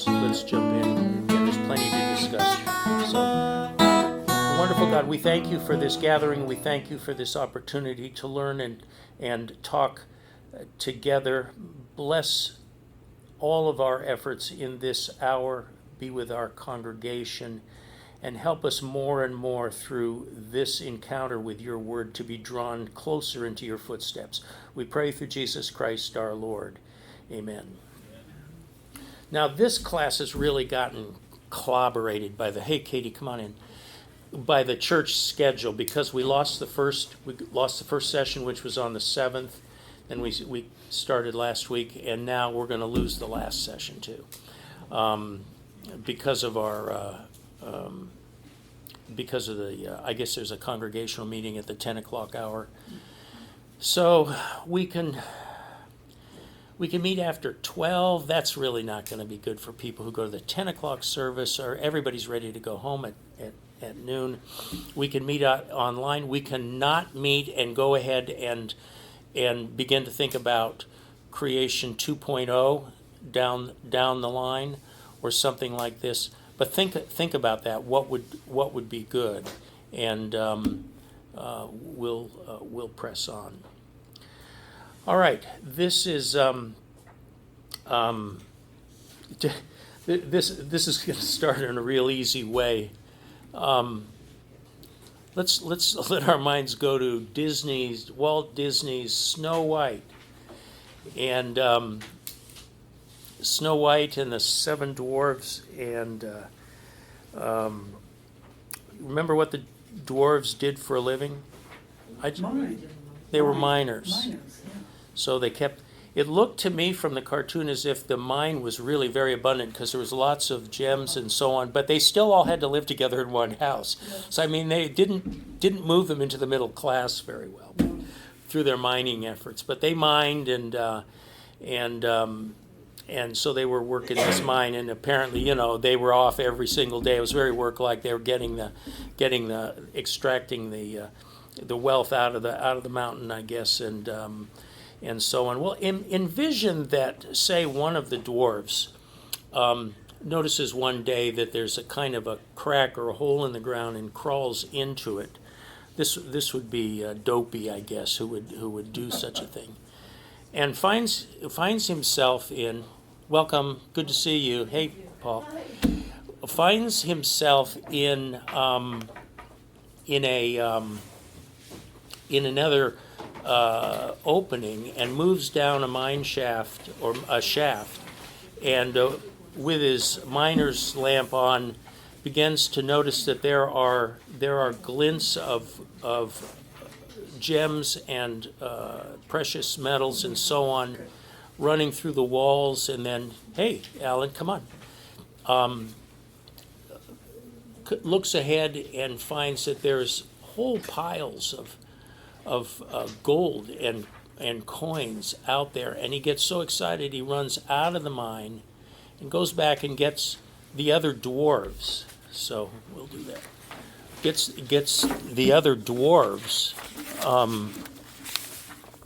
let's jump in. Again, there's plenty to discuss. So, wonderful God, we thank you for this gathering. We thank you for this opportunity to learn and talk together. Bless all of our efforts in this hour. Be with our congregation and help us more and more through this encounter with your word to be drawn closer into your footsteps. We pray through Jesus Christ our Lord. Amen. Now this class has really gotten clobberated by hey Katie, come on in, by the church schedule, because we lost the first session, which was on the 7th, and we started last week, and now we're going to lose the last session too, because of our because of the I guess there's a congregational meeting at the 10 o'clock hour, so we can meet after 12. That's really not going to be good for people who go to the 10 o'clock service, or everybody's ready to go home at noon. We can meet online. We cannot meet and go ahead and begin to think about creation 2.0 down the line, or something like this. But think about that. What would be good, and we'll press on. All right. This is this is going to start in a real easy way. Let's let our minds go to Walt Disney's Snow White, and Snow White and the Seven Dwarfs, and remember what the dwarves did for a living? They were miners. So they kept. It looked to me from the cartoon as if the mine was really very abundant, because there was lots of gems and so on, but they still all had to live together in one house. So I mean, they didn't move them into the middle class very well through their mining efforts. But they mined, and so they were working this mine, and apparently, they were off every single day. It was very work-like. They were extracting the wealth out of the mountain, I guess, and so on. Well, envision that, say, one of the dwarves notices one day that there's a kind of a crack or a hole in the ground and crawls into it. This would be Dopey, I guess, who would do such a thing, and finds himself in. Welcome, good to see you. Hey, Paul. Finds himself in another opening, and moves down a mine shaft, or a shaft, and with his miner's lamp on, begins to notice that there are glints of gems and precious metals and so on running through the walls. And then, hey, Alan, come on. Looks ahead and finds that there's whole piles of gold and coins out there, and he gets so excited he runs out of the mine and goes back and gets the other dwarves. So we'll do that. Gets the other dwarves.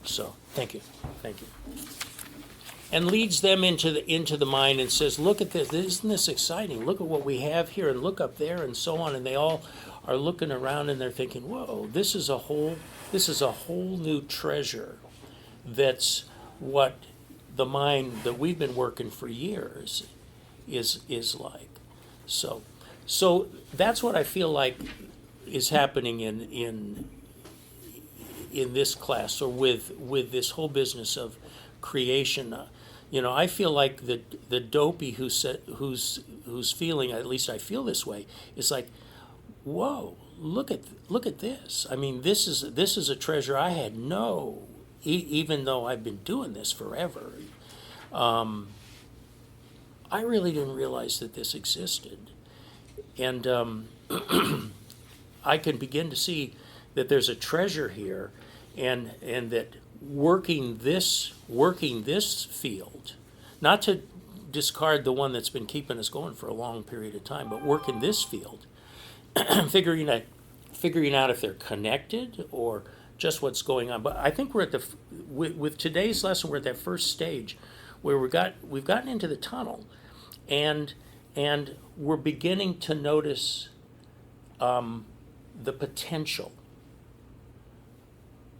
So thank you, and leads them into the mine and says, "Look at this! Isn't this exciting? Look at what we have here, and look up there, and so on." And they all are looking around, and they're thinking, "Whoa! This is a whole new treasure. That's what the mine that we've been working for years is like." So that's what I feel like is happening in this class, or with this whole business of creation. I feel like the Dopey who's feeling, at least I feel this way, is like, whoa, look at this. I mean, this is a treasure I had even though I've been doing this forever. I really didn't realize that this existed, and I can begin to see that there's a treasure here, and that working this field, not to discard the one that's been keeping us going for a long period of time, but working this field, figuring out if they're connected or just what's going on. But I think we're at with today's lesson, we're at that first stage where we've gotten into the tunnel, and we're beginning to notice the potential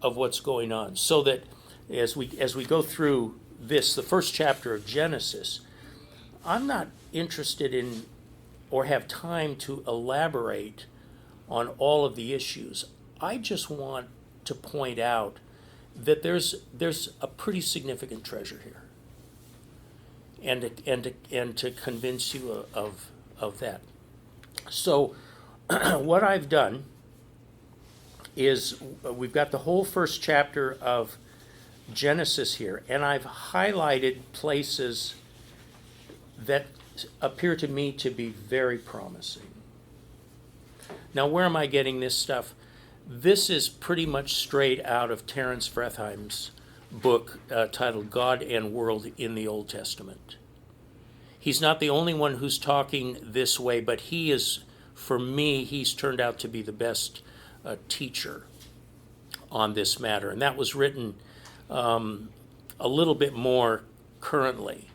of what's going on. So that as we go through this, the first chapter of Genesis, I'm not interested in or have time to elaborate on all of the issues. I just want to point out that there's a pretty significant treasure here, and to convince you of that. So what I've done is we've got the whole first chapter of Genesis here, and I've highlighted places that appear to me to be very promising. Now, where am I getting this stuff? This is pretty much straight out of Terence Fretheim's book titled God and World in the Old Testament. He's not the only one who's talking this way, but he is, for me, he's turned out to be the best teacher on this matter. And that was written a little bit more currently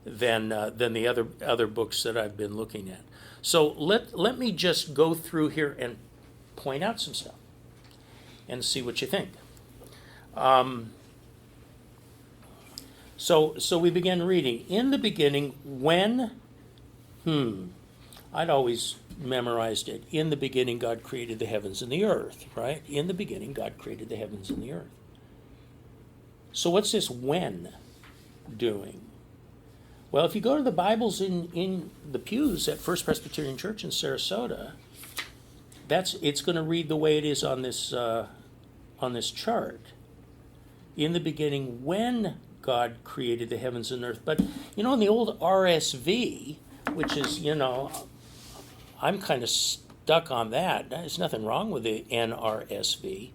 than the other books that I've been looking at. So let me just go through here and point out some stuff and see what you think. So we begin reading. In the beginning, when, I'd always memorized it. In the beginning, God created the heavens and the earth, right? In the beginning, God created the heavens and the earth. So what's this when doing? Well, if you go to the Bibles in the pews at First Presbyterian Church in Sarasota, it's going to read the way it is on this chart. In the beginning, when God created the heavens and earth. But, in the old RSV, which is, I'm kind of stuck on that. There's nothing wrong with the NRSV.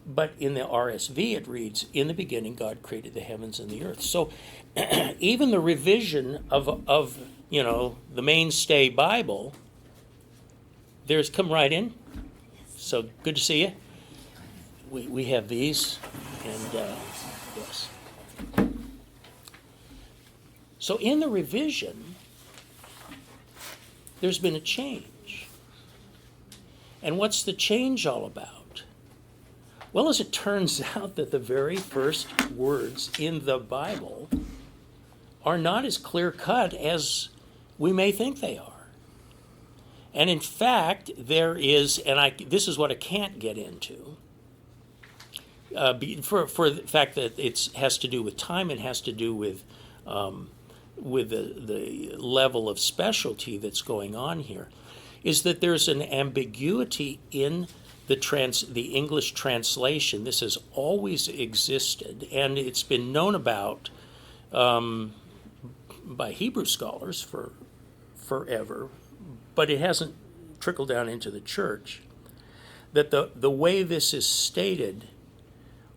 But in the RSV, it reads, in the beginning, God created the heavens and the earth. So even the revision of the mainstay Bible, there's come right in. So good to see you. We have these, and yes. So in the revision, there's been a change. And what's the change all about? Well, as it turns out that the very first words in the Bible are not as clear-cut as we may think they are. And in fact, there is, and this is what I can't get into, for the fact that it has to do with time and has to do with the level of specialty that's going on here, is that there's an ambiguity in the English translation. This has always existed, and it's been known about by Hebrew scholars for forever, but it hasn't trickled down into the church. That the way this is stated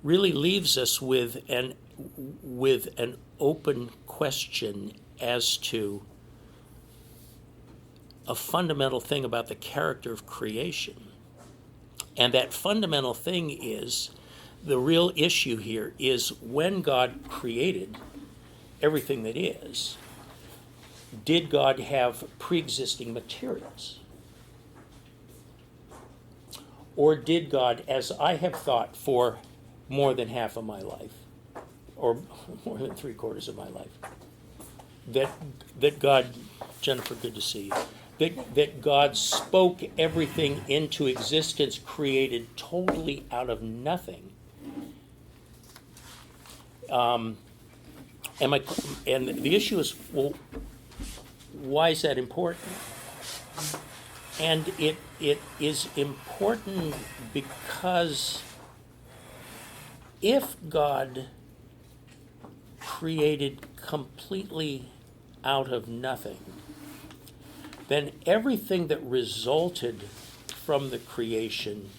really leaves us with an open question as to a fundamental thing about the character of creation. And that fundamental thing is, the real issue here is, when God created everything that is, did God have pre-existing materials? Or did God, as I have thought for more than half of my life, or more than 3/4 of my life, that God, Jennifer, good to see you, that God spoke everything into existence, created totally out of nothing. And the issue is, well, why is that important? And it is important because if God created completely out of nothing, then everything that resulted from the creation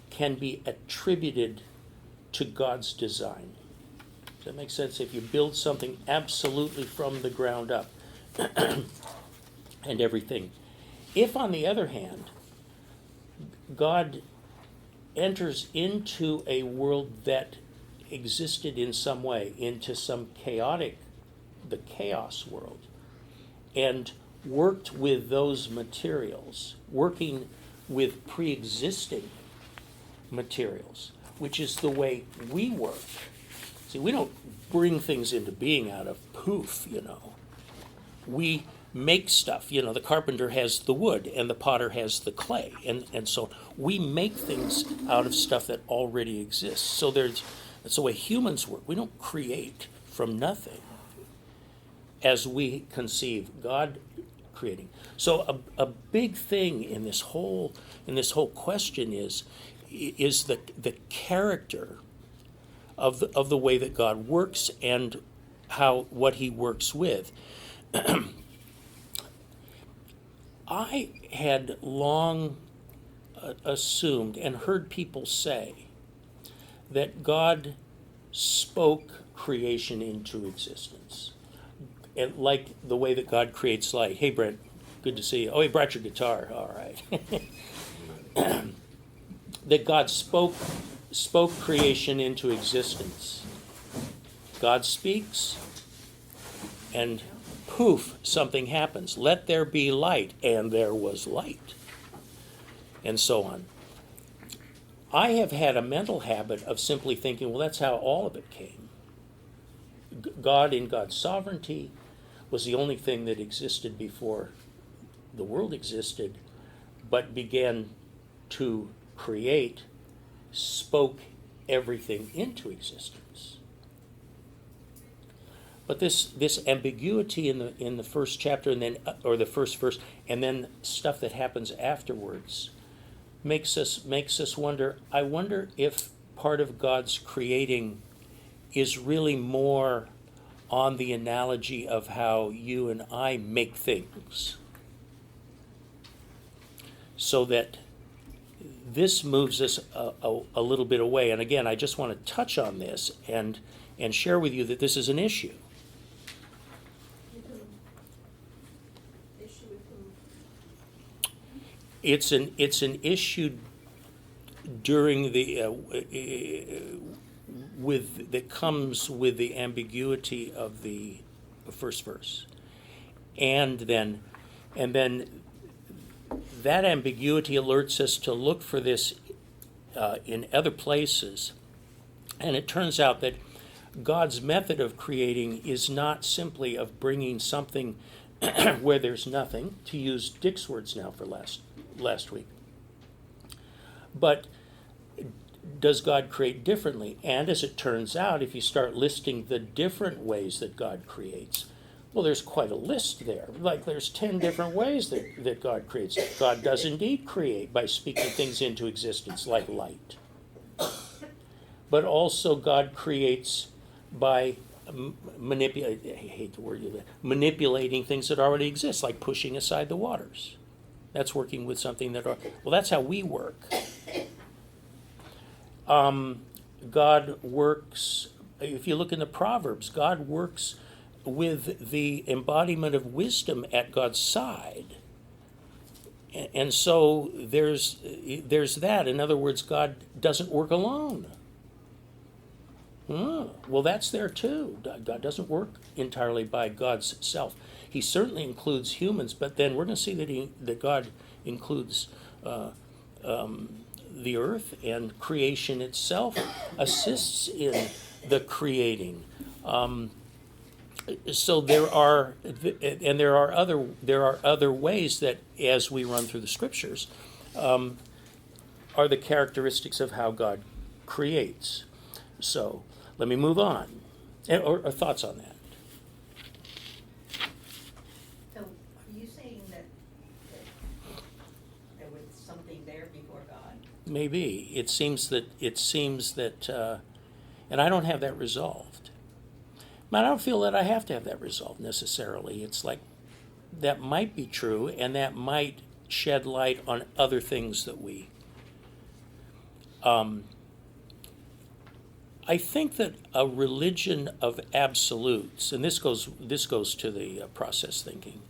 can be attributed to God's design. Does that make sense? If you build something absolutely from the ground up and everything. If, on the other hand, God enters into a world that existed in some way, into some the chaos world, and worked with those materials, working with pre-existing materials, which is the way we work. See, we don't bring things into being out of poof, We make stuff. The carpenter has the wood and the potter has the clay. And so we make things out of stuff that already exists. So that's the way humans work. We don't create from nothing as we conceive God creating. So a big thing in this whole question is the character of the way that God works and what he works with. I had long assumed and heard people say that God spoke creation into existence. And like the way that God creates light. Hey, Brent, good to see you. Oh, he brought your guitar. All right. That God spoke creation into existence. God speaks, and poof, something happens. Let there be light, and there was light. And so on. I have had a mental habit of simply thinking, well, that's how all of it came. God, in God's sovereignty, was the only thing that existed before the world existed, but began to create, spoke everything into existence. But this ambiguity in the first chapter and then or the first verse, and then stuff that happens afterwards, makes us wonder. I wonder if part of God's creating is really more on the analogy of how you and I make things, so that this moves us a little bit away. And again, I just want to touch on this and share with you that this is an issue. It's an issue during that comes with the ambiguity of the first verse, and then that ambiguity alerts us to look for this in other places, and it turns out that God's method of creating is not simply of bringing something where there's nothing, to use Dick's words now for last week. But does God create differently? And as it turns out, if you start listing the different ways that God creates, well, there's quite a list there. Like there's 10 different ways that God creates. God does indeed create by speaking things into existence, like light. But also God creates by manipulating things that already exist, like pushing aside the waters. That's working with something that's how we work. God works, if you look in the Proverbs, God works with the embodiment of wisdom at God's side. And so there's that. In other words, God doesn't work alone. Well, that's there too. God doesn't work entirely by God's self. He certainly includes humans, but then we're going to see that God includes the earth, and creation itself assists in the creating. So there are other ways that, as we run through the scriptures, are the characteristics of how God creates. So let me move on, or thoughts on that. So are you saying that there was something there before God? Maybe it seems that, and I don't have that resolved. But I don't feel that I have to have that resolved necessarily. It's like that might be true, and that might shed light on other things that we. I think that a religion of absolutes, and this goes to the process thinking,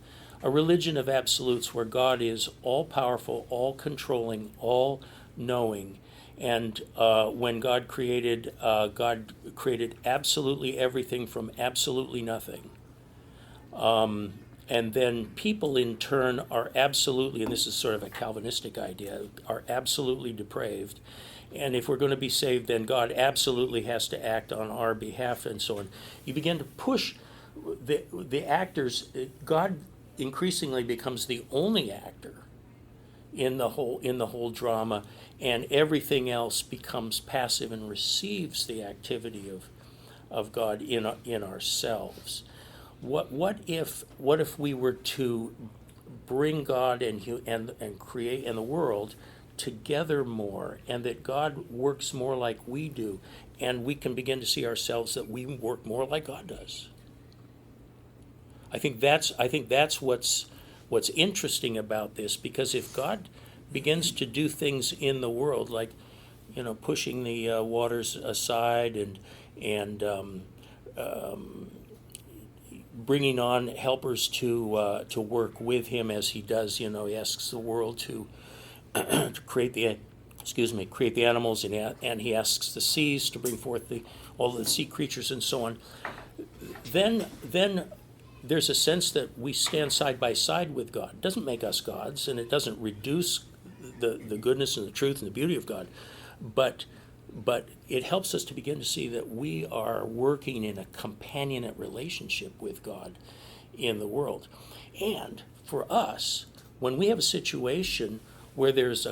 a religion of absolutes where God is all powerful, all controlling, all knowing, and when God created absolutely everything from absolutely nothing, And then people in turn are absolutely, and this is sort of a Calvinistic idea, are absolutely depraved. And if we're going to be saved, then God absolutely has to act on our behalf and so on. You begin to push the actors. God increasingly becomes the only actor in the whole drama, and everything else becomes passive and receives the activity of God in ourselves. What if we were to bring God and create and the world together more, and that God works more like we do, and we can begin to see ourselves that we work more like God does? I think that's what's interesting about this, because if God begins to do things in the world, like pushing the waters aside and bringing on helpers to work with him as he does, he asks the world to to create the animals, and he asks the seas to bring forth all the sea creatures and so on. Then there's a sense that we stand side by side with God. It doesn't make us gods, and it doesn't reduce the goodness and the truth and the beauty of God, but it helps us to begin to see that we are working in a companionate relationship with God in the world. And for us, when we have a situation where there is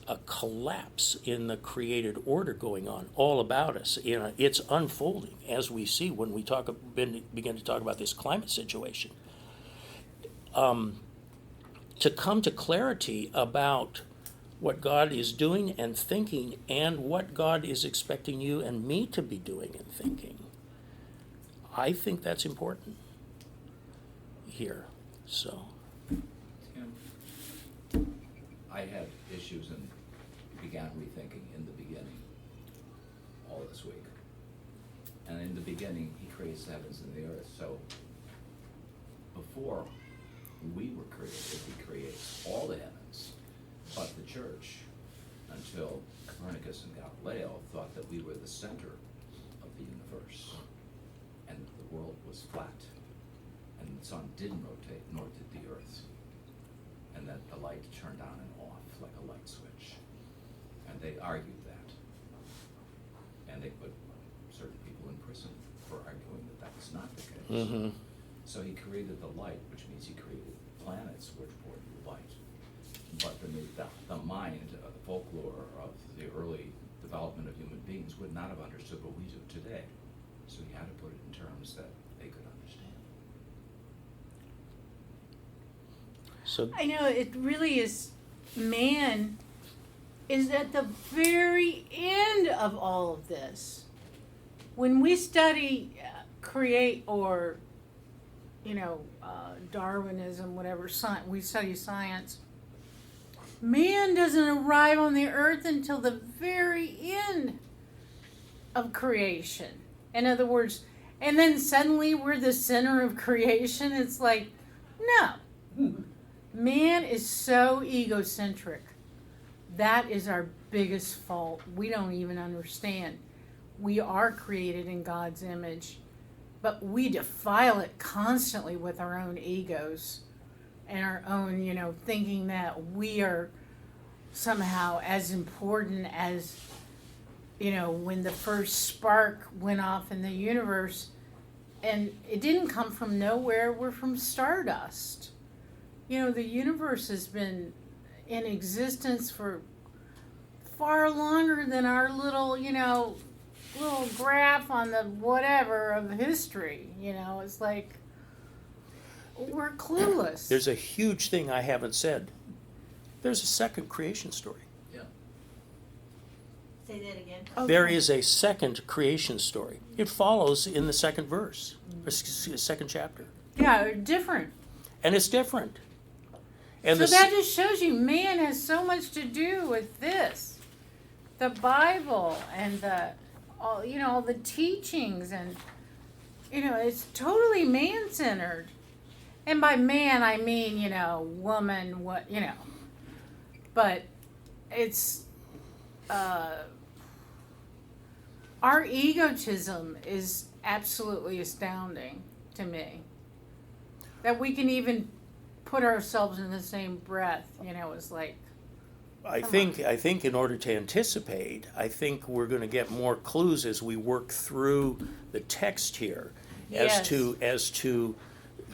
a collapse in the created order going on all about us, it's unfolding as we see when we begin to talk about this climate situation. To come to clarity about what God is doing and thinking, and what God is expecting you and me to be doing and thinking, I think that's important here. So I had issues and began rethinking in the beginning all this week. And in the beginning, he creates the heavens and the earth. So before we were created, he creates all the heavens. But the church, until Copernicus and Galileo, thought that we were the center of the universe, and that the world was flat, and the sun didn't rotate, nor did the earth, and that the light turned on and off like a light switch. And they argued that. And they put certain people in prison for arguing that that was not the case. Mm-hmm. So he created the light, which means he created planets which brought you light. But the mind, the folklore of the early development of human beings would not have understood what we do today. So he had to put it in terms that they could understand. So I know it really is. Man is at the very end of all of this. When we study create or Darwinism, whatever, we study science, man doesn't arrive on the earth until the very end of creation. In other words, and then suddenly we're the center of creation. It's like, no. Man is so egocentric. That is our biggest fault. We don't even understand. We are created in God's image, but we defile it constantly with our own egos and our own, thinking that we are somehow as important as, when the first spark went off in the universe. And it didn't come from nowhere. We're from stardust. The universe has been in existence for far longer than our little graph on the whatever of history. It's like we're clueless. there's a huge thing I haven't said. There's a second creation story. Yeah. Say that again. Okay. There is a second creation story. It follows in the second verse, or second chapter, Yeah, they're different. and it's different. And So that just shows you man has so much to do with this. The Bible and all the teachings, and it's totally man-centered. And by man I mean, woman, but it's our egotism is absolutely astounding to me. that we can even put ourselves in the same breath. You know, it's like, I Come think in order to anticipate, I think we're going to get more clues as we work through the text here Yes. as to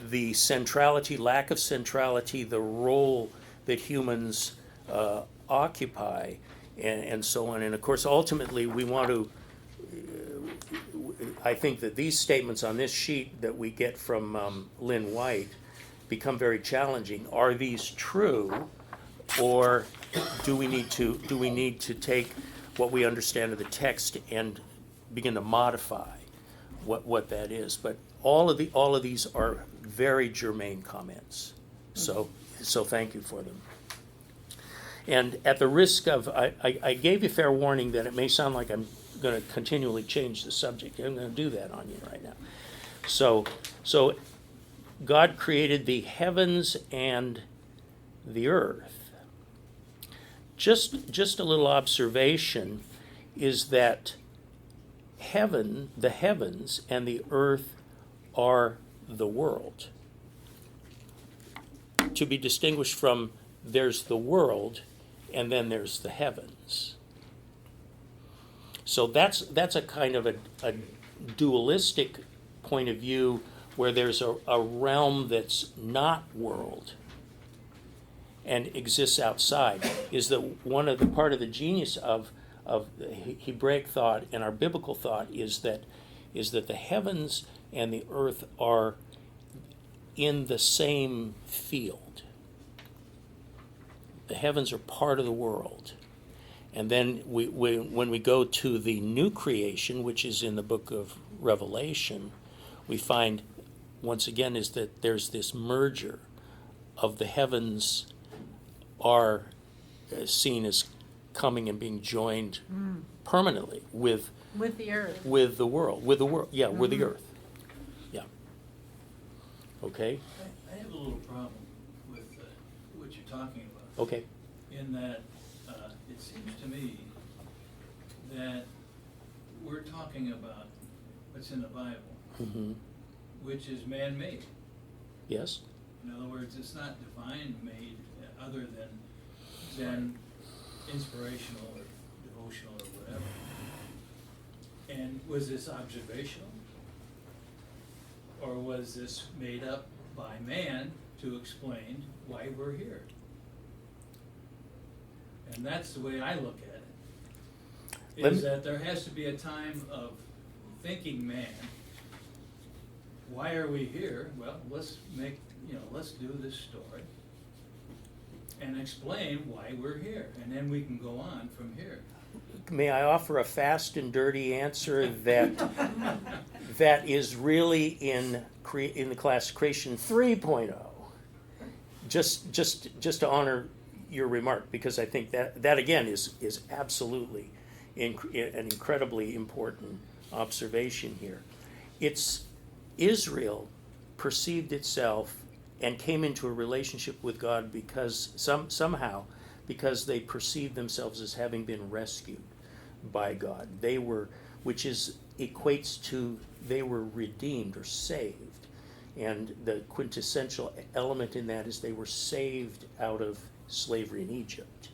the centrality, lack of centrality, the role that humans occupy, and so on. And of course, ultimately, we want to. I think that these statements on this sheet that we get from Lynn White become very challenging. Are these true, or do we need to take what we understand of the text and begin to modify what that is? But all of these are very germane comments. So thank you for them. And at the risk of, I gave you fair warning that it may sound like I'm going to continually change the subject. I'm going to do that on you right now. So God created the heavens and the earth. Just a little observation is that the heavens and the earth are the world. To be distinguished from there's the world and then there's the heavens. So that's a kind of a dualistic point of view where there's a realm that's not world and exists outside. Is that one of the part of the genius of the Hebraic thought and our biblical thought is that the heavens and the earth are in the same field. The heavens are part of the world. And then when we go to the new creation, which is in the book of Revelation, we find, once again, is that there's this merger of the heavens are seen as coming and being joined permanently with the earth. with the world, with the earth. Yeah. Okay? I have a little problem with what you're talking about. Okay. In that it seems to me that we're talking about what's in the Bible, Mm-hmm. which is man-made. Yes? In other words, it's not divine-made other than inspirational or devotional or whatever. And was this observational? Or was this made up by man to explain why we're here? And that's the way I look at it. Let Is me- that there has to be a time of thinking man. Why are we here? Well, let's do this story and explain why we're here, and then we can go on from here. May I offer a fast and dirty answer that is really in the class Creation 3.0? Just to honor your remark, because I think that again is absolutely an incredibly important observation here. It's Israel perceived itself and came into a relationship with God because somehow because they perceived themselves as having been rescued by God. They were, equates to they were redeemed or saved. And the quintessential element in that is they were saved out of slavery in Egypt.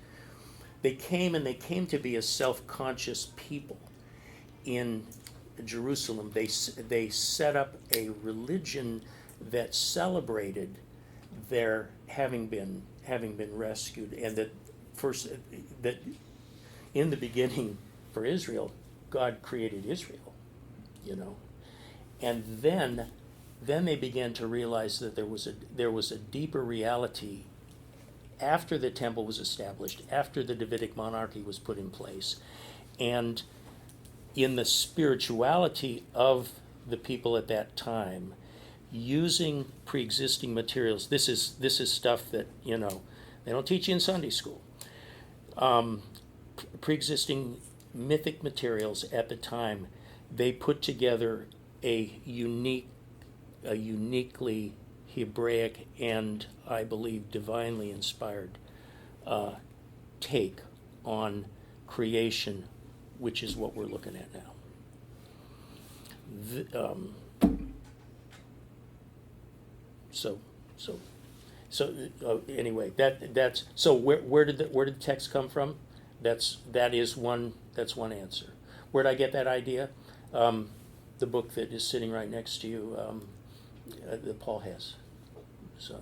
They came to be a self-conscious people in Jerusalem. They set up a religion that celebrated their having been rescued, and that in the beginning for Israel, God created Israel, and then they began to realize that there was a deeper reality after the temple was established, after the Davidic monarchy was put in place, and in the spirituality of the people at that time, using pre-existing materials. This is stuff that they don't teach you in Sunday school. Pre-existing mythic materials at the time, they put together a uniquely Hebraic and, I believe, divinely inspired take on creation, which is what we're looking at now. So anyway, that's so where did the text come from? That is one answer. Where did I get that idea? The book that is sitting right next to you, that Paul has. So.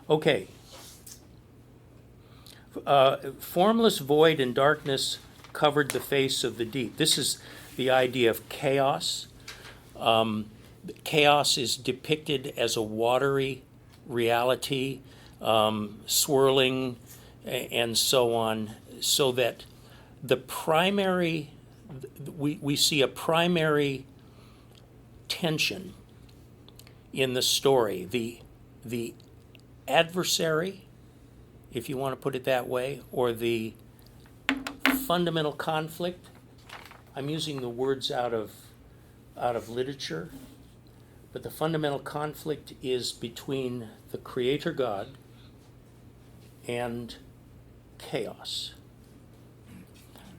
Okay. Formless void and darkness covered the face of the deep. This is the idea of chaos. Chaos is depicted as a watery reality, swirling and so on, so that the primary, we see a primary tension in the story. The adversary, if you want to put it that way, or the fundamental conflict. I'm using the words out of literature, but the fundamental conflict is between the Creator God and chaos.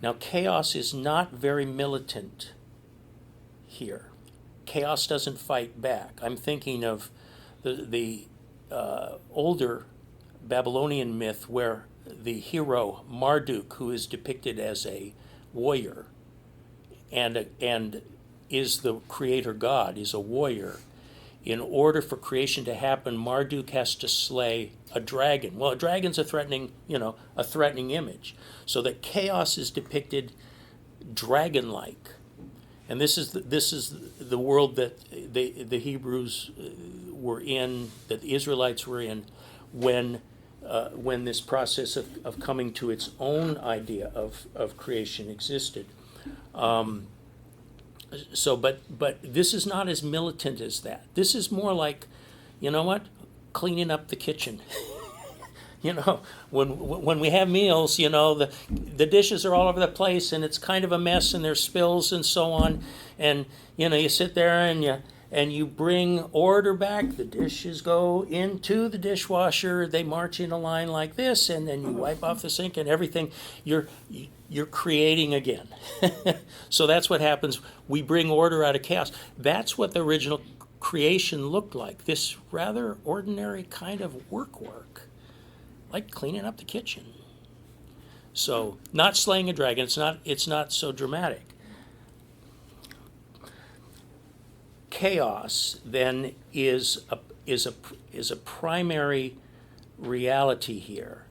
Now, chaos is not very militant here. Chaos doesn't fight back. I'm thinking of the older Babylonian myth where the hero Marduk, who is depicted as a warrior and is the creator god, is a warrior. In order for creation to happen, Marduk has to slay a dragon. Well, a dragon's a threatening image. So that chaos is depicted dragon-like. And this is the world that the Hebrews were in, that the Israelites were in, when this process of coming to its own idea of creation existed. But this is not as militant as that. This is more like, cleaning up the kitchen. When we have meals, the dishes are all over the place and it's kind of a mess and there's spills and so on. And, you sit there and you bring order back. The dishes go into the dishwasher. They march in a line like this, and then you wipe off the sink and everything. You're creating again. So that's what happens. We bring order out of chaos. That's what the original creation looked like. This rather ordinary kind of work. Like cleaning up the kitchen. So, not slaying a dragon. It's not so dramatic. Chaos then is a primary reality here,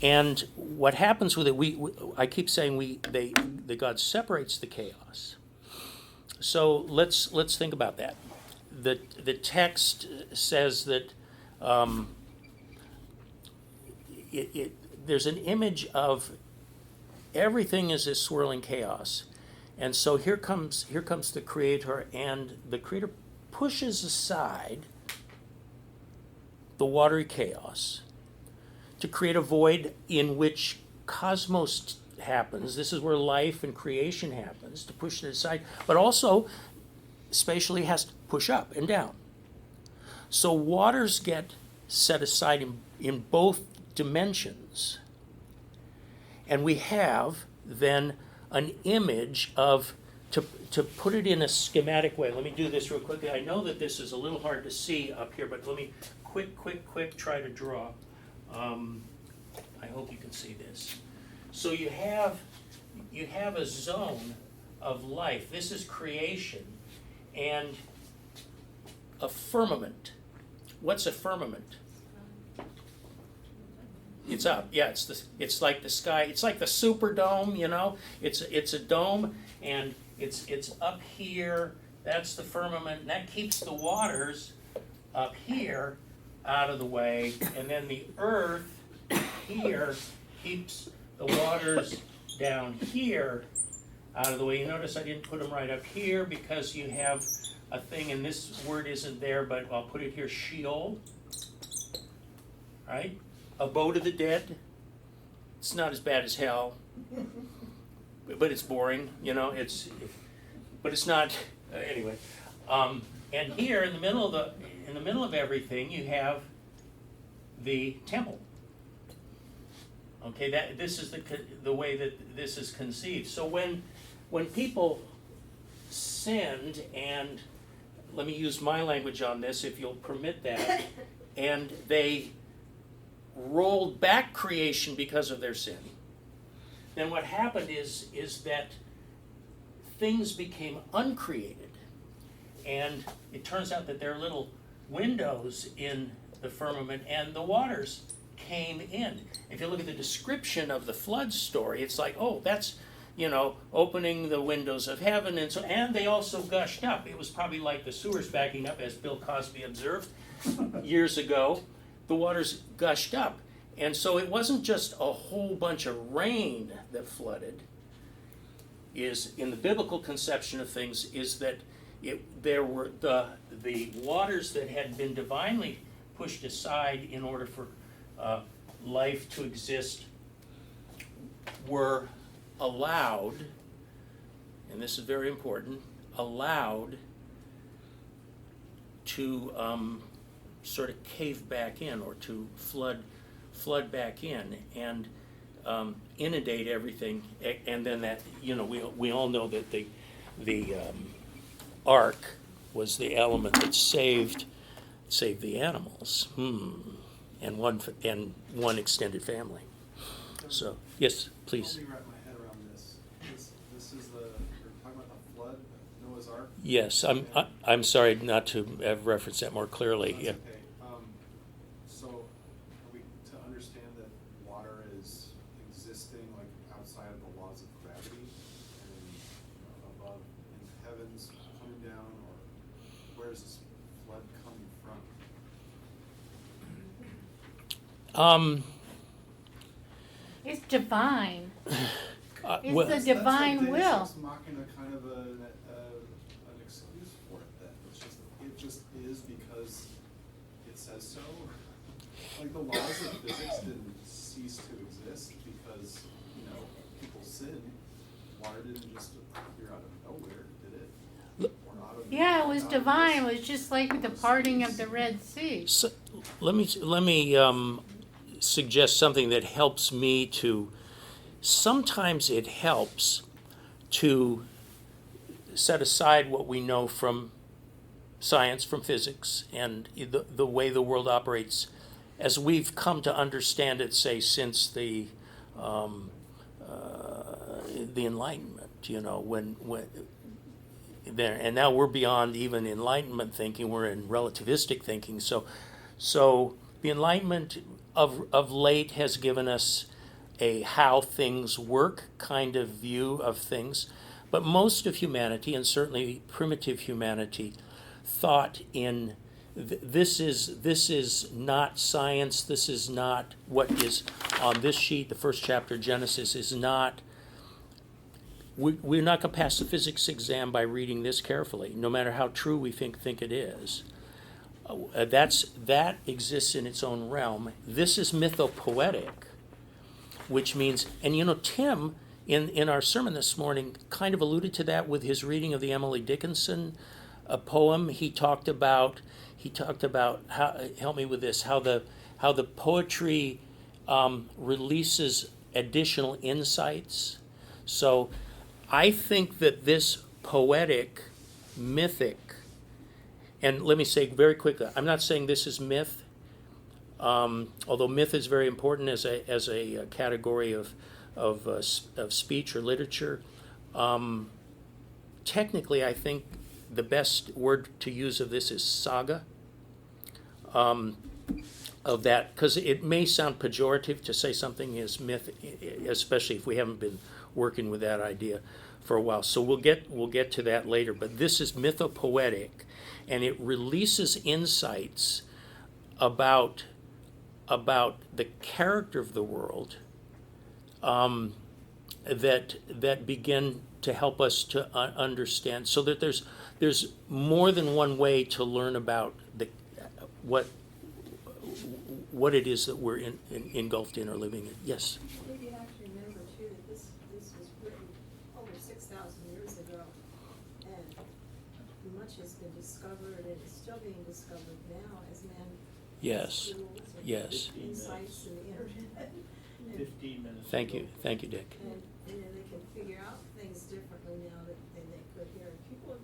and what happens with it? I keep saying that God separates the chaos. So let's think about that. The text says that. There's an image of everything is this swirling chaos, and so here comes the Creator, and the Creator pushes aside the watery chaos to create a void in which cosmos happens. This is where life and creation happens, to push it aside, but also spatially has to push up and down. So waters get set aside in both dimensions, and we have then an image of, to put it in a schematic way. Let me do this real quickly. I know that this is a little hard to see up here, but let me quick try to draw. I hope you can see this. So you have a zone of life. This is creation, and a firmament. What's a firmament? It's up, yeah. It's like the sky. It's like the Superdome, It's a dome, and it's up here. That's the firmament, and that keeps the waters up here out of the way, and then the earth here keeps the waters down here out of the way. You notice I didn't put them right up here because you have a thing, and this word isn't there, but I'll put it here: Sheol. Right? Abode of the dead. It's not as bad as hell, but it's boring, but it's not anyway. And here in the middle of everything, you have the temple. Okay, this is the way that this is conceived. So when people sinned, and let me use my language on this if you'll permit that, and they rolled back creation because of their sin, then what happened is that things became uncreated. And it turns out that there are little windows in the firmament, and the waters came in. If you look at the description of the flood story, it's like, oh, that's, opening the windows of heaven, and they also gushed up. It was probably like the sewers backing up, as Bill Cosby observed years ago. The waters gushed up. And so it wasn't just a whole bunch of rain that flooded. Is in the biblical conception of things is that there were the waters that had been divinely pushed aside in order for life to exist were allowed, and this is very important, allowed to sort of cave back in, or to flood back in and inundate everything. And then that, we all know that the ark was the element that saved the animals, and one extended family. So yes, please. Help me wrap my head around this. This is we're talking about the flood, Noah's Ark. Yes, I'm sorry not to have referenced that more clearly. That's Yeah. okay. So are we to understand that water is existing like outside of the laws of gravity and above in the heavens coming down, or where is this flood coming from? It's divine. Well, It's the divine that's like will. Deus Ex Machina, kind of an excuse for it. Then it just is because it says so. Like the laws of physics didn't cease to exist because people sinned. Water didn't just appear out of nowhere, did it? Or out of Yeah, it was out of divine. It this- was just like the parting of the Red Sea. so, let me suggest something that helps me to. Sometimes it helps to set aside what we know from science, from physics, and the way the world operates, as we've come to understand it, say, since the Enlightenment. When there, and now we're beyond even Enlightenment thinking; we're in relativistic thinking. So the Enlightenment of late has given us a how things work kind of view of things, but most of humanity, and certainly primitive humanity, thought in this is not science. This is not what is on this sheet. The first chapter of Genesis is not. We're not going to pass the physics exam by reading this carefully, no matter how true we think it is. That exists in its own realm. This is mythopoetic, which means, and Tim in our sermon this morning kind of alluded to that with his reading of the Emily Dickinson poem. He talked about how, help me with this, how the poetry releases additional insights. So I think that this poetic, mythic, and let me say very quickly, I'm not saying this is myth, although myth is very important as a category of speech or literature. Technically, I think the best word to use of this is saga. Of that, because it may sound pejorative to say something is myth, especially if we haven't been working with that idea for a while. So we'll get to that later. But this is mythopoetic, and it releases insights about the character of the world that begin to help us to understand. So that there's more than one way to learn about what it is that we're engulfed in or living in. Yes. Maybe you have to remember too that this was written over 6,000 years ago, and much has been discovered and is still being discovered now as man Yes. tools and Yes. insights in the internet. And, 15 minutes. Thank you, Dick. and they can figure out things differently now than they could here. And people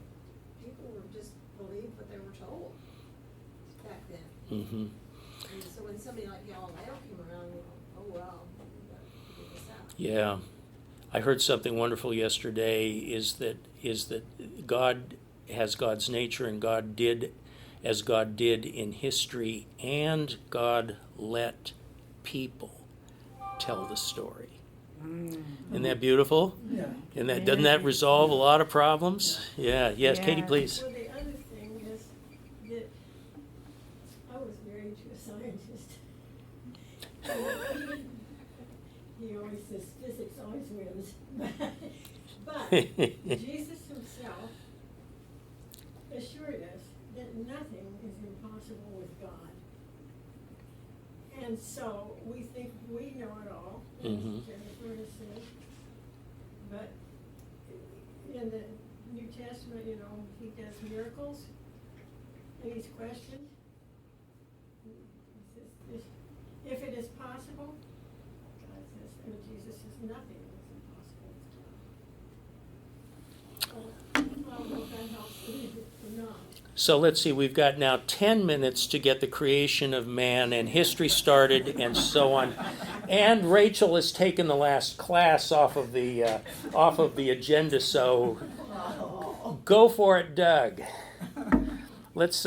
Mm-hmm. And so when somebody like Galileo came around, we go, oh, wow, we got to figure this out. Yeah. I heard something wonderful yesterday is that God has God's nature, and God did as God did in history, and God let people tell the story. Isn't that beautiful? Yeah. And that doesn't that resolve a lot of problems? Yeah. Yes, Katie, Yeah. please. Well, the other thing is that I was married to a scientist. He always says physics always wins. But Jesus himself assured us that nothing is impossible with God. And so we think we know it all, as Mhm. Jennifer has said. But in the New Testament, you know, he does miracles, and he's questioned. He says, if it is possible, God says, and Jesus says, nothing is impossible with God. So, I don't know if that helps either or not. So let's see, we've got now 10 minutes to get the creation of man and history started and so on. And Rachel has taken the last class off of the agenda, so go for it, Doug. Let's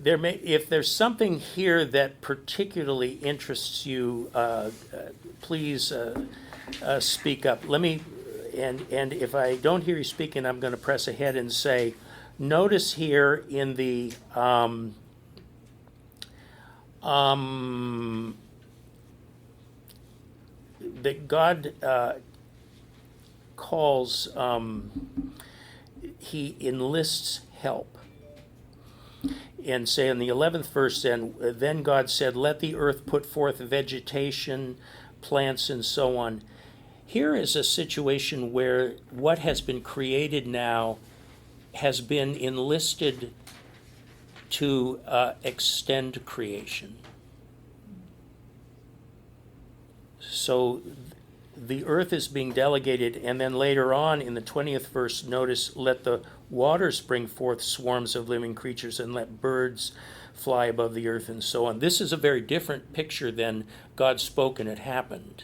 if there's something here that particularly interests you, please speak up. And if I don't hear you speaking, I'm going to press ahead and say, notice here in the that God calls, he enlists help. And say in the 11th verse, and then God said, let the earth put forth vegetation, plants, and so on. Here is a situation where what has been created now has been enlisted to extend creation. So the earth is being delegated, and then later on in the 20th verse, notice, let the waters bring forth swarms of living creatures, and let birds fly above the earth, and so on. This is a very different picture than God spoke and it happened.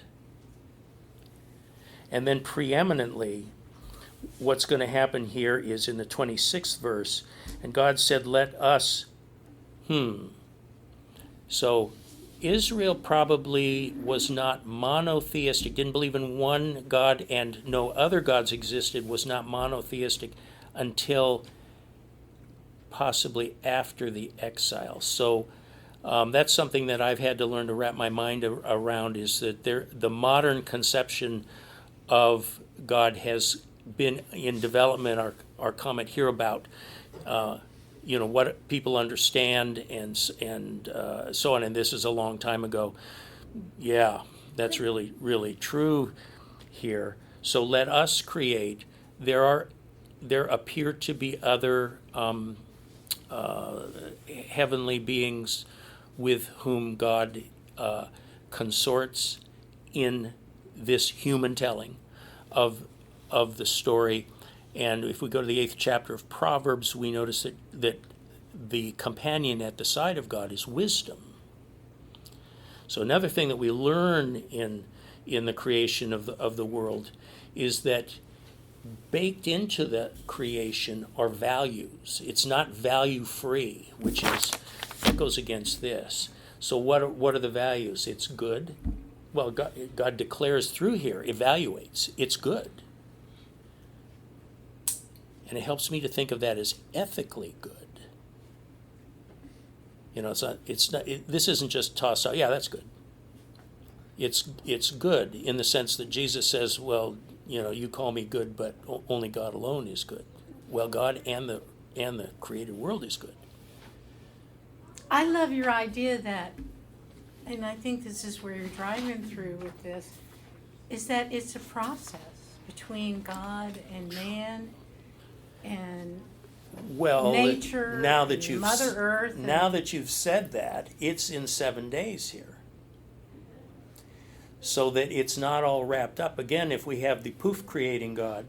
And then preeminently, what's going to happen here is in the 26th verse, and God said, let us, So Israel probably was not monotheistic, didn't believe in one God and no other gods existed, was not monotheistic until possibly after the exile. So that's something that I've had to learn to wrap my mind around, is that the modern conception of God has been in development. Our comment here about what people understand and so on, and this is a long time ago. Yeah, that's really, really true here. So let us create. There appear to be other heavenly beings with whom God consorts in this human telling of the story. And if we go to the 8th chapter of Proverbs, we notice that the companion at the side of God is wisdom. So another thing that we learn in the creation of the world is that baked into the creation are values. It's not value free, that goes against this. So what are the values? It's good. Well, God declares through here, evaluates, it's good. And it helps me to think of that as ethically good. This isn't just tossed out, yeah, that's good. It's good in the sense that Jesus says, well, you call me good, but only God alone is good. Well, God and the created world is good. I love your idea that, and I think this is where you're driving through with this, is that it's a process between God and man and Well, nature, now that and you've Mother Earth. now that you've said that, it's in 7 days here, so that it's not all wrapped up. Again, if we have the poof creating God,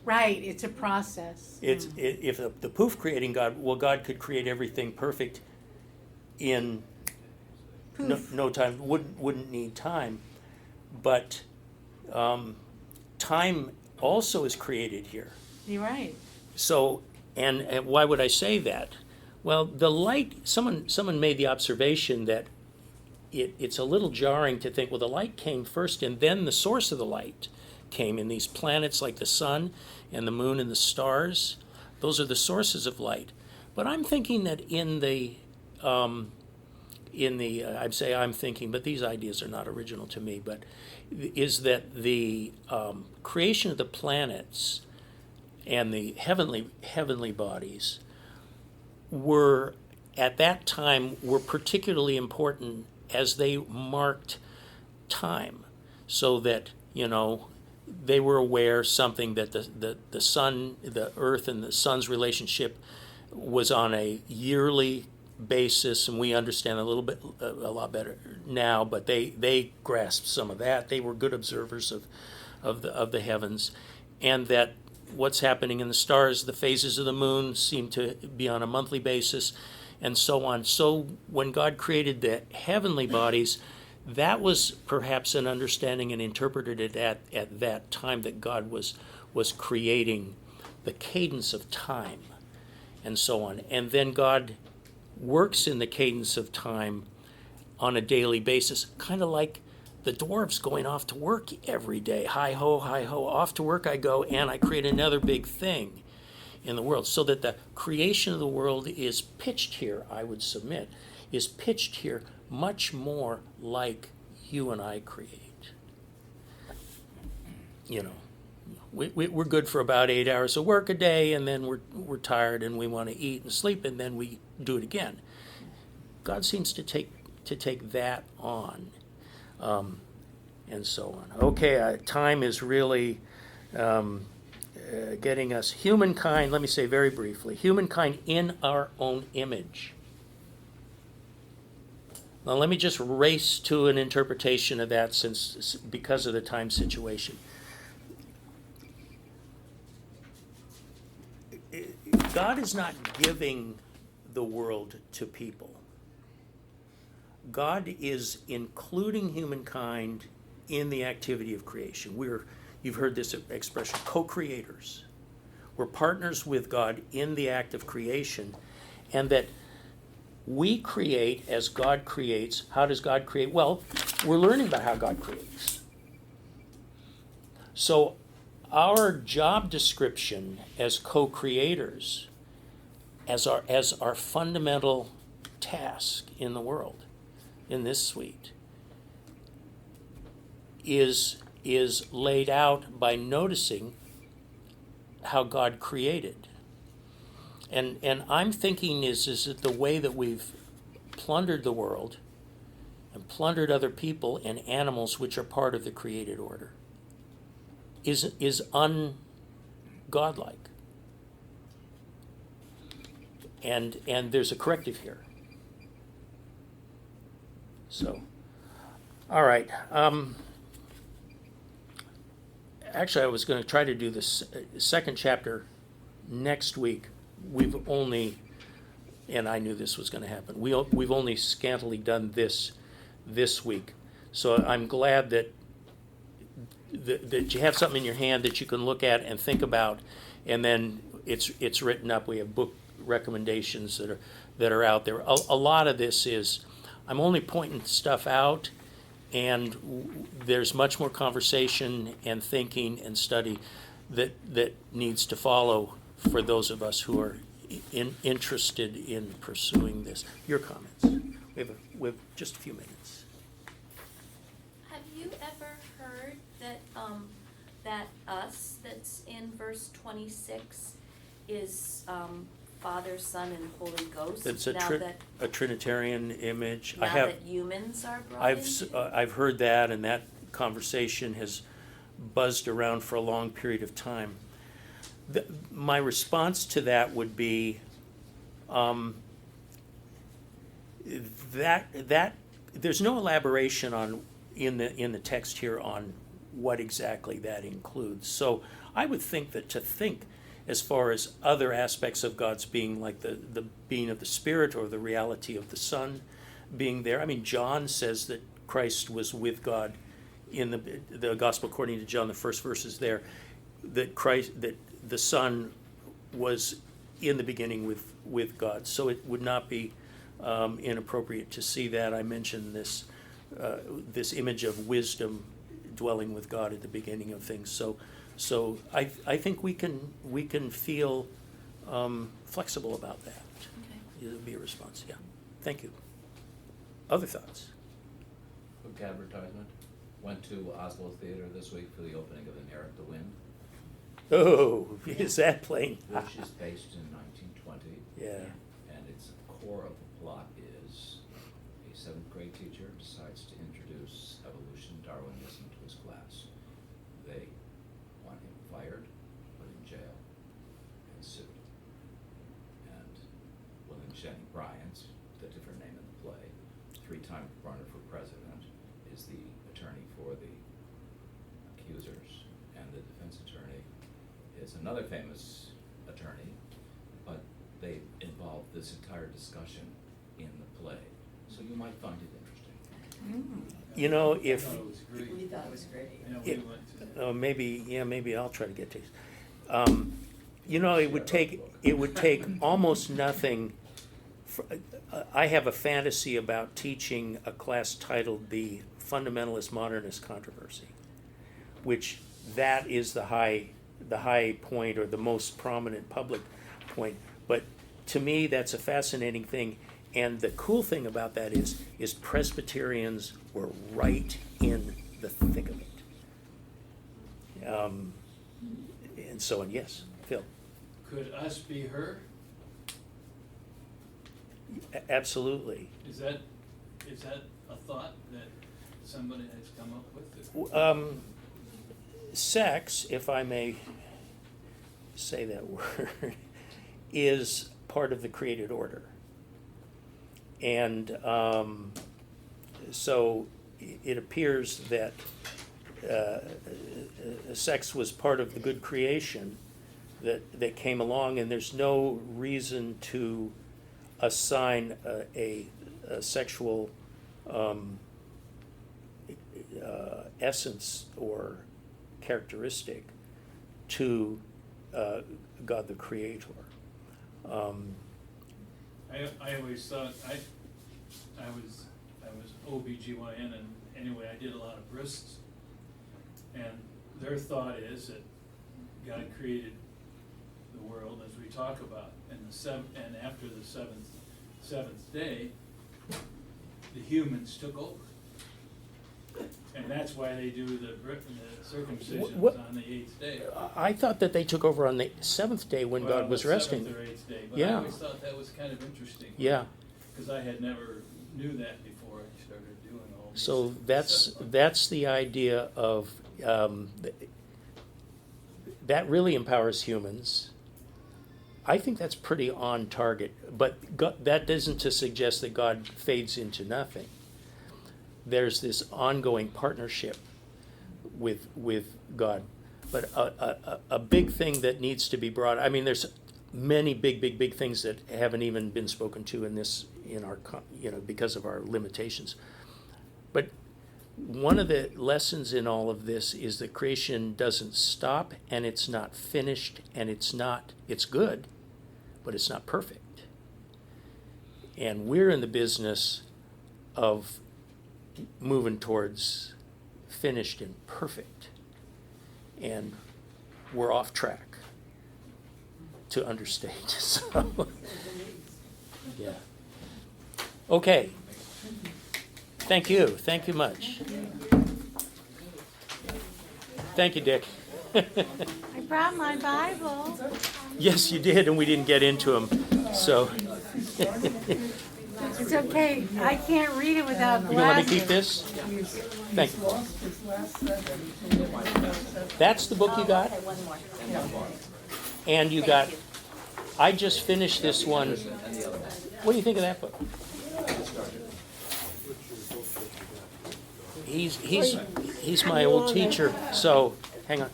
Right, it's a process. if the poof creating God, well, God could create everything perfect in no time, wouldn't need time. But time also is created here. You're right. So, and why would I say that? Well, the light, someone made the observation that it's a little jarring to think, well, the light came first and then the source of the light came in these planets like the sun and the moon and the stars. Those are the sources of light. But I'm thinking that I'd say I'm thinking, but these ideas are not original to me, but is that the creation of the planets and the heavenly bodies were, at that time, were particularly important as they marked time, so that, they were aware something that the sun, the earth and the sun's relationship was on a yearly basis, and we understand a lot better now, but they grasped some of that. They were good observers of the heavens, and that what's happening in the stars, the phases of the moon seem to be on a monthly basis, and so on. So when God created the heavenly bodies, that was perhaps an understanding and interpreted it at that time, that God was creating the cadence of time and so on. And then God works in the cadence of time on a daily basis, kind of like the dwarves going off to work every day. Hi ho, off to work I go, and I create another big thing in the world. So that the creation of the world is pitched here, I would submit, is pitched here much more like you and I create. We're good for about 8 hours of work a day, and then we're tired and we want to eat and sleep, and then we do it again. God seems to take that on, and so on. Okay, time is really getting us. Humankind, let me say very briefly, humankind in our own image. Now let me just race to an interpretation of that, because of the time situation. God is not giving the world to people. God is including humankind in the activity of creation. You've heard this expression, co-creators. We're partners with God in the act of creation, and that we create as God creates. How does God create? Well, we're learning about how God creates. So our job description as co-creators, as our fundamental task in the world, in this suite, is laid out by noticing how God created. And I'm thinking is that the way that we've plundered the world and plundered other people and animals which are part of the created order is ungodlike. And there's a corrective here. So, all right. Actually, I was going to try to do this second chapter next week. We've only, and I knew this was going to happen, we've only scantily done this week. So I'm glad that you have something in your hand that you can look at and think about, and then it's written up. We have book recommendations that are out there. A lot of this is, I'm only pointing stuff out, and there's much more conversation and thinking and study that needs to follow for those of us who are interested in pursuing this. Your comments. We have just a few minutes. Have you ever heard that that us that's in verse 26 is Father, Son, and Holy Ghost? It's now that a Trinitarian image. now that humans are brought into? I've heard that, and that conversation has buzzed around for a long period of time. My response to that would be that there's no elaboration on in the text here on what exactly that includes. So I would think that to think as far as other aspects of God's being, like the being of the Spirit or the reality of the Son being there. I mean, John says that Christ was with God in the Gospel according to John, the first verse is there, that the Son was in the beginning with God. So it would not be inappropriate to see that. I mentioned this image of wisdom dwelling with God at the beginning of things. So I think we can feel flexible about that. Okay. It'll be a response. Yeah. Thank you. Other thoughts? Quick advertisement. Went to Oslo Theater this week for the opening of Inherit the Wind, Oh, is that playing? which is based in 1920. Yeah. And its core of the plot is a seventh grade teacher decides to introduce evolution Darwinism to his class. They want him fired, put in jail, and sued. And William Jennings Bryan, the different name in the play, 3-time runner for president, is the attorney for the accusers, and the defense attorney is another famous attorney, but they involve this entire discussion in the play. So you might find it interesting. You know, I if thought it was great. We thought it was great. Yeah, we It- went to. maybe I'll try to get to. You know, it would take almost nothing. I have a fantasy about teaching a class titled "The Fundamentalist Modernist Controversy," which that is the high point or the most prominent public point. But to me, that's a fascinating thing. And the cool thing about that is Presbyterians were right in the thick of it. And so on. Yes, Phil. Could us be her? Absolutely. Is that a thought that somebody has come up with? Sex, if I may say that word, is part of the created order. And so it appears that sex was part of the good creation that came along, and there's no reason to assign a sexual essence or characteristic to God the Creator. I always thought, I was OBGYN, and anyway, I did a lot of brists. And their thought is that God created the world as we talk about, and after the seventh day, the humans took over. And that's why they do the circumcisions What- on the 8th day. I thought that they took over on the seventh day when Well, God was the resting. 7th or 8th day, but I Yeah. always thought that was kind of interesting. Yeah. Because I had never knew that before I started doing all these. So that's the idea of that really empowers humans. I think that's pretty on target, but that isn't to suggest that God fades into nothing. There's this ongoing partnership with God, but a big thing that needs to be brought. I mean, there's many big things that haven't even been spoken to in our because of our limitations. But one of the lessons in all of this is that creation doesn't stop, and it's not finished, and it's good, but it's not perfect. And we're in the business of moving towards finished and perfect. And we're off track, to understate. So, yeah. Okay. Thank you. Thank you much. Thank you, Dick. I brought my Bible. Yes, you did, and we didn't get into them. So, It's okay. I can't read it without you gonna let me glasses. keep this? Thank you. That's the book you got? Okay, one more. And you got, I just finished this one. What do you think of that book? He's my old teacher, so, hang on.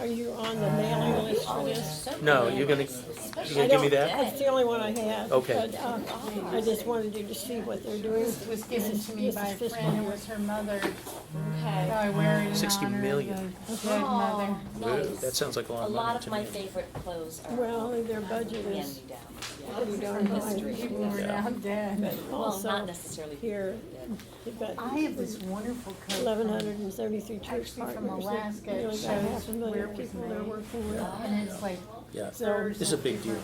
Are you on the mailing list for this? No, you're gonna I give me don't- that? That's the only one I have. Okay. But, I just wanted you to see what they're doing. This was given to me This by is a fiscal friend, it year. was her mother, so Okay. I wear it in 60 honor million. of the dead mother. Whoa, Nice. that sounds like a lot A of lot money of to my me. favorite clothes are Well, their budget is hand-me-down. pretty darn high. People were now dead. But Well, not also, necessarily. here, you've got I have this wonderful coat. 1,173 church Actually from partners. Alaska, Nearly it about shows half a where million it was people they're made. working with. And it's like Yeah. So, This is a big deal.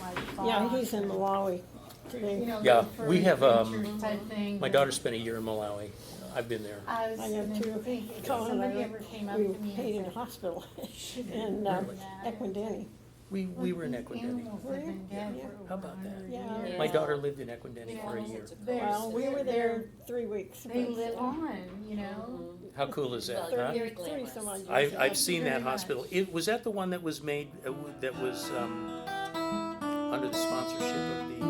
yeah, he's in Malawi You today. know, Yeah, look for we have, adventures type thing, My but daughter spent a year in Malawi. I've been there. I was I have gonna two. think, if Colin and somebody I ever came up we to me paid in and said, hospital "Should in we uh, do that?" Equindeni. We were in These Equindeni. animals have been dead Yeah. for How over about that? 100 Yeah. years. My daughter lived in Equindeni for a year. Well, we were there 3 weeks. They but, live on, you know? How cool is that, Well, huh? very 30 glamorous. some odd years I've ago. seen very that much. hospital. Was that the one that was made, that was under the sponsorship of the